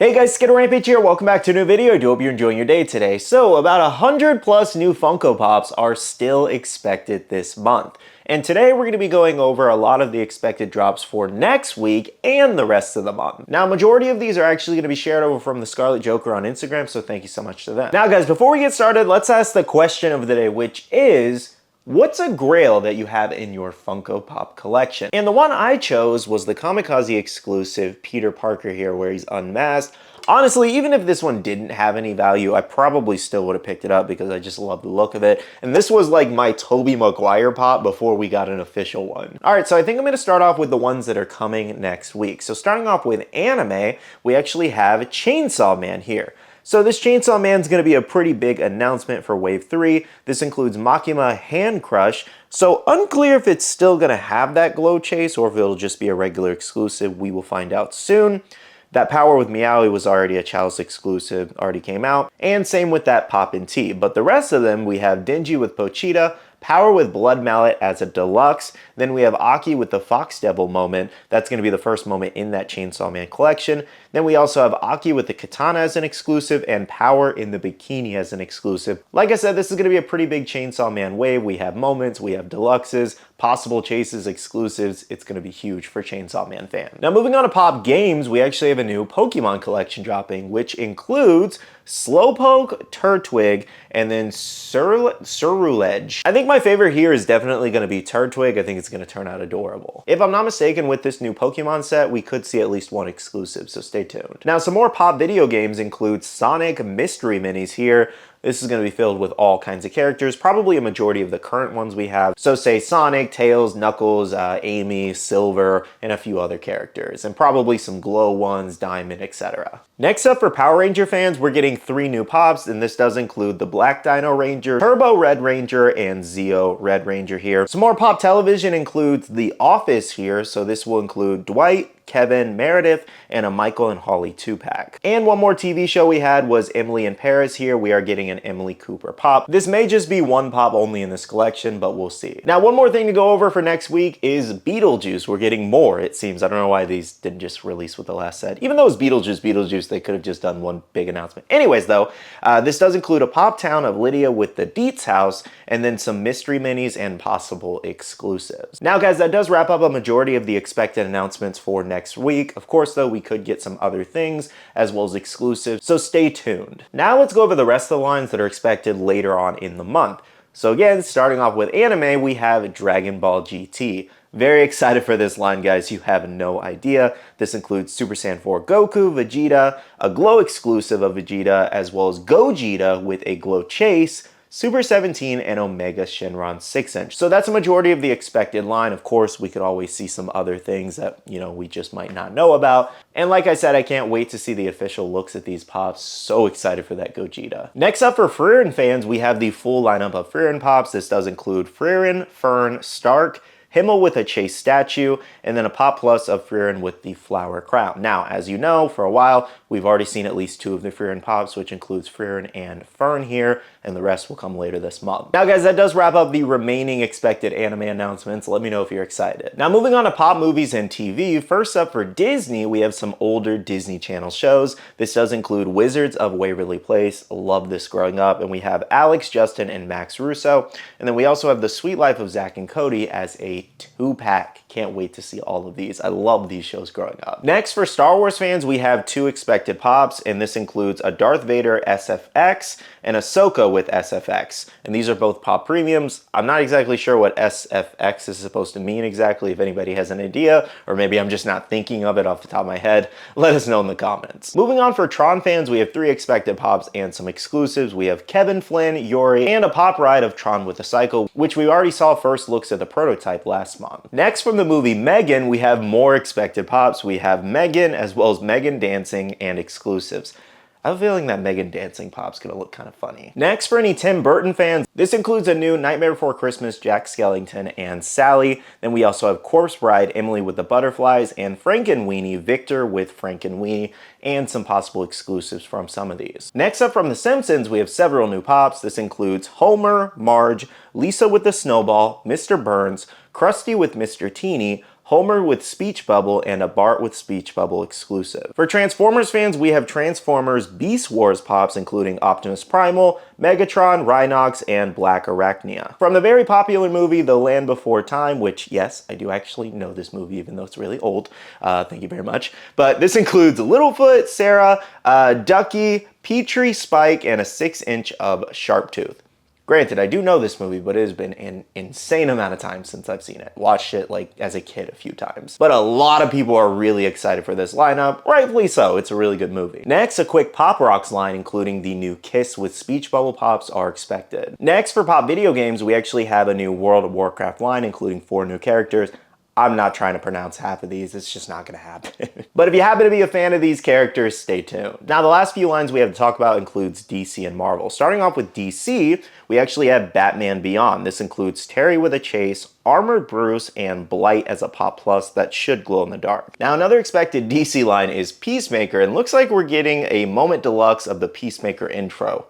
Hey guys, SkittleRampage here. Welcome back to a new video. I do hope you're enjoying your day today. So about 100 plus new Funko Pops are still expected this month. And today we're going to be going over a lot of the expected drops for next week and the rest of the month. Now, majority of these are actually going to be shared over from the Scarlet Joker on Instagram, so thank you so much to them. Now guys, before we get started, let's ask the question of the day, which is, what's a grail that you have in your Funko Pop collection? And the one I chose was the Kamikaze exclusive Peter Parker here, where he's unmasked. Honestly, even if this one didn't have any value, I probably still would have picked it up because I just love the look of it. And this was like my Tobey Maguire pop before we got an official one. All right, so I think I'm going to start off with the ones that are coming next week. So starting off with anime, we actually have Chainsaw Man here. So this Chainsaw Man's going to be a pretty big announcement for Wave 3. This includes Makima Hand Crush. So unclear if it's still going to have that glow chase or if it'll just be a regular exclusive. We will find out soon. That Power with Meowie was already a Chalice exclusive, already came out. And same with that Poppin' Tea. But the rest of them, we have Dingy with Pochita, Power with Blood Mallet as a deluxe. Then we have Aki with the Fox Devil moment. That's going to be the first moment in that Chainsaw Man collection. Then we also have Aki with the Katana as an exclusive and Power in the Bikini as an exclusive. Like I said, this is going to be a pretty big Chainsaw Man wave. We have moments, we have deluxes, possible chases, exclusives. It's going to be huge for Chainsaw Man fans. Now moving on to Pop Games, we actually have a new Pokemon collection dropping, which includes Slowpoke, Turtwig, and then Ceruledge. I think my favorite here is definitely going to be Turtwig. I think it's going to turn out adorable. If I'm not mistaken, with this new Pokemon set, we could see at least one exclusive, so stay tuned. Now, some more Pop video games include Sonic Mystery Minis here. This is going to be filled with all kinds of characters, probably a majority of the current ones we have. So say Sonic, Tails, Knuckles, Amy, Silver, and a few other characters. And probably some glow ones, Diamond, etc. Next up for Power Ranger fans, we're getting 3 new Pops, and this does include the Black Dino Ranger, Turbo Red Ranger, and Zeo Red Ranger here. Some more Pop Television includes The Office here, so this will include Dwight, Kevin, Meredith, and a Michael and Holly 2-pack. And one more TV show we had was Emily in Paris here. We are getting an Emily Cooper pop. This may just be one pop only in this collection, but we'll see. Now, one more thing to go over for next week is Beetlejuice. We're getting more, it seems. I don't know why these didn't just release with the last set. Even though it's Beetlejuice, they could have just done one big announcement. Anyways, though, this does include a Pop Town of Lydia with the Dietz house, and then some mystery minis and possible exclusives. Now, guys, that does wrap up a majority of the expected announcements for next week. Of course, though, we could get some other things as well as exclusives, so stay tuned. Now let's go over the rest of the lines that are expected later on in the month. So again, starting off with anime, we have Dragon Ball GT. Very excited for this line, guys. You have no idea. This includes Super Saiyan 4 Goku, Vegeta, a glow exclusive of Vegeta, as well as Gogeta with a glow chase, Super 17, and Omega Shenron 6-inch. So that's a majority of the expected line. Of course, we could always see some other things that, we just might not know about. And like I said, I can't wait to see the official looks at these pops. So excited for that Gogeta. Next up for Frieren fans, we have the full lineup of Frieren pops. This does include Frieren, Fern, Stark, Himmel with a Chase statue, and then a Pop Plus of Frieren with the Flower Crown. Now, as you know, for a while, we've already seen at least 2 of the Frieren Pops, which includes Frieren and Fern here, and the rest will come later this month. Now, guys, that does wrap up the remaining expected anime announcements. Let me know if you're excited. Now, moving on to Pop movies and TV, first up for Disney, we have some older Disney Channel shows. This does include Wizards of Waverly Place. Love this growing up. And we have Alex, Justin, and Max Russo. And then we also have The Sweet Life of Zack and Cody as a 2-pack. Can't wait to see all of these. I love these shows growing up. Next, for Star Wars fans, we have 2 expected pops, and this includes a Darth Vader SFX and Ahsoka with SFX. And these are both pop premiums. I'm not exactly sure what SFX is supposed to mean exactly. If anybody has an idea, or maybe I'm just not thinking of it off the top of my head, let us know in the comments. Moving on for Tron fans, we have 3 expected pops and some exclusives. We have Kevin Flynn, Yori, and a pop ride of Tron with a Cycle, which we already saw first looks at the prototype last month. Next, from the movie Megan, we have more expected pops. We have Megan as well as Megan dancing and exclusives. I have a feeling that Megan dancing pop's gonna look kind of funny. Next, for any Tim Burton fans, this includes a new Nightmare Before Christmas, Jack Skellington, and Sally. Then we also have Corpse Bride, Emily with the Butterflies, and Frankenweenie, Victor with Frankenweenie, and some possible exclusives from some of these. Next up from The Simpsons, we have several new pops. This includes Homer, Marge, Lisa with the Snowball, Mr. Burns, Krusty with Mr. Teeny, Homer with Speech Bubble, and a Bart with Speech Bubble exclusive. For Transformers fans, we have Transformers Beast Wars pops, including Optimus Primal, Megatron, Rhinox, and Black Arachnia. From the very popular movie The Land Before Time, which, yes, I do actually know this movie, even though it's really old. Thank you very much. But this includes Littlefoot, Sarah, Ducky, Petrie, Spike, and a 6-inch of Sharptooth. Granted, I do know this movie, but it has been an insane amount of time since I've seen it. Watched it like as a kid a few times. But a lot of people are really excited for this lineup, rightfully so. It's a really good movie. Next, a quick Pop Rocks line, including the new Kiss with Speech Bubble pops, are expected. Next, for Pop Video Games, we actually have a new World of Warcraft line, including 4 new characters. I'm not trying to pronounce half of these, it's just not gonna happen. But if you happen to be a fan of these characters, stay tuned. Now, the last few lines we have to talk about includes DC and Marvel. Starting off with DC, we actually have Batman Beyond. This includes Terry with a Chase, Armored Bruce, and Blight as a Pop Plus that should glow in the dark. Now, another expected DC line is Peacemaker, and looks like we're getting a Moment Deluxe of the Peacemaker intro.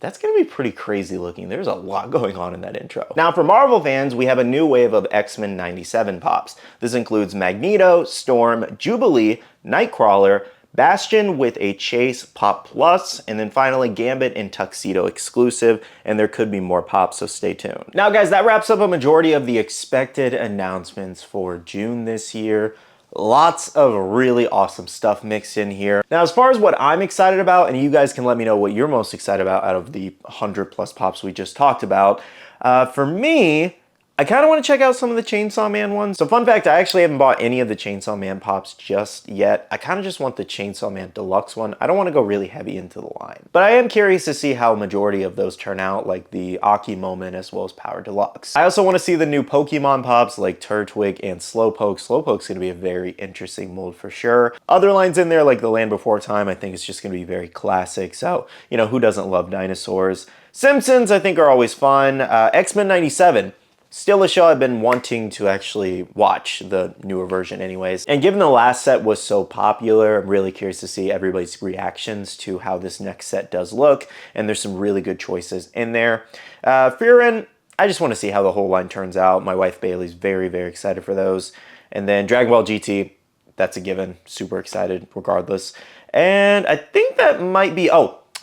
That's gonna be pretty crazy looking. There's a lot going on in that intro. Now, for Marvel fans, we have a new wave of X-Men 97 pops. This includes Magneto, Storm, Jubilee, Nightcrawler, Bastion with a Chase Pop Plus, and then finally Gambit and Tuxedo exclusive, and there could be more pops, so stay tuned. Now guys, that wraps up a majority of the expected announcements for June this year. Lots of really awesome stuff mixed in here. Now, as far as what I'm excited about, and you guys can let me know what you're most excited about out of the 100+ pops we just talked about, for me, I kind of want to check out some of the Chainsaw Man ones. So fun fact, I actually haven't bought any of the Chainsaw Man pops just yet. I kind of just want the Chainsaw Man Deluxe one. I don't want to go really heavy into the line. But I am curious to see how a majority of those turn out, like the Aki Moment as well as Power Deluxe. I also want to see the new Pokemon pops like Turtwig and Slowpoke. Slowpoke's going to be a very interesting mold for sure. Other lines in there like The Land Before Time, I think it's just going to be very classic. So, you know, who doesn't love dinosaurs? Simpsons, I think, are always fun. X-Men 97. Still a show I've been wanting to actually watch, the newer version anyways. And given the last set was so popular, I'm really curious to see everybody's reactions to how this next set does look. And there's some really good choices in there. Furin, I just want to see how the whole line turns out. My wife Bailey's very, very excited for those. And then Dragon Ball GT, that's a given. Super excited regardless. And I think that might be,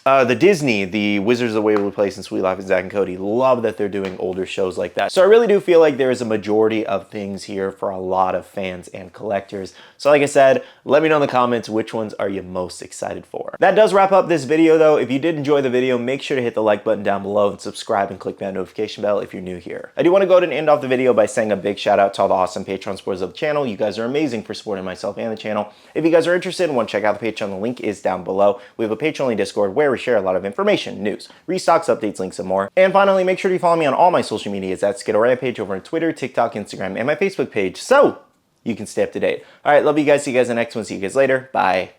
the Disney, the Wizards of the Waverly Place and Sweet Life of Zack and Cody, love that they're doing older shows like that. So I really do feel like there is a majority of things here for a lot of fans and collectors. So like I said, let me know in the comments which ones are you most excited for. That does wrap up this video though. If you did enjoy the video, make sure to hit the like button down below and subscribe and click that notification bell if you're new here. I do want to go ahead and end off the video by saying a big shout out to all the awesome Patreon supporters of the channel. You guys are amazing for supporting myself and the channel. If you guys are interested and want to check out the Patreon, the link is down below. We have a Patreon Discord where we share a lot of information, news, restocks, updates, links, and more. And finally, make sure to follow me on all my social medias at SkittleRampage over on Twitter, TikTok, Instagram, and my Facebook page so you can stay up to date. All right, love you guys. See you guys in the next one. See you guys later. Bye.